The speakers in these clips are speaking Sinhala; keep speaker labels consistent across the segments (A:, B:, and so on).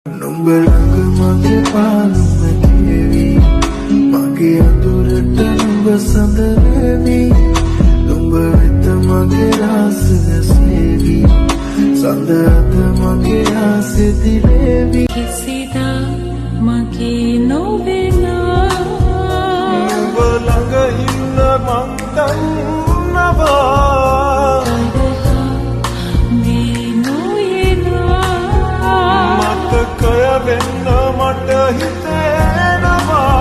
A: නුඹලඟ මගේ පාලුම කෙවි මගේ අතුරට නුඹ සඳ වෙවි නුඹ වෙත මගේ රාසය සේවි සඳ අත මගේ ආසෙ දිලේවි
B: කිසිදා මගේ නොවෙනා
A: නුඹ ළඟ ඉන්න මං දන්නවා මතකය වෙන්න මට හිතෙනවා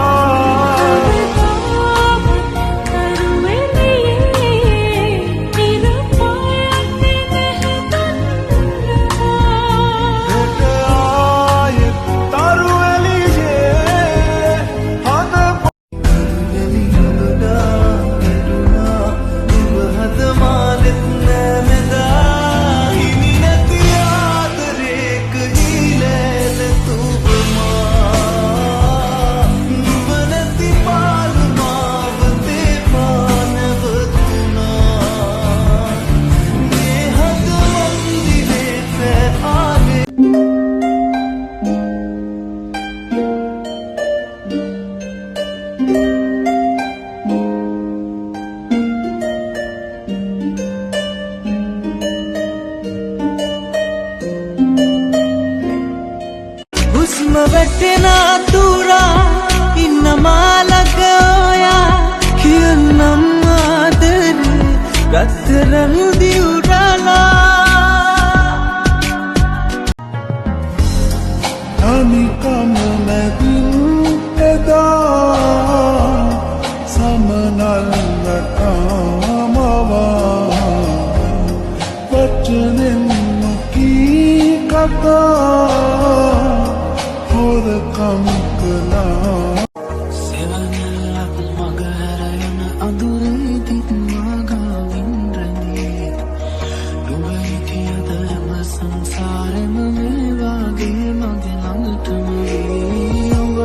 C: हुस्न बैठना तूरा इन मालक ओया किन्नम आदर रत्तरन दिउराला
A: අනිකම නැදින් එදා සමනල්ලට මවා වචනෙන් නොකී කතා හොරකම් කළා
C: සෙවනල්ලක් මග හැරයන අඳුරේදිත් මාගාවින් රැඳී නුඹ හිටියද හැම සංසාරෙම මේ වාගේ මගේ ළඟටම වී ඔබ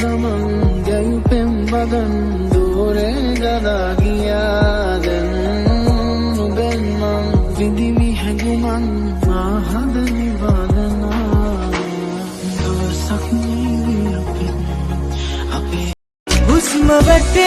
C: ගමන් ගැයු පෙම් බදන් දෝරේ ගලා ගියා දැන් නුඹෙන් මං විඳිමි හැඟුමන් මා හද නිවාදනා දවසක් නේවි අපේ हुस्न बैठे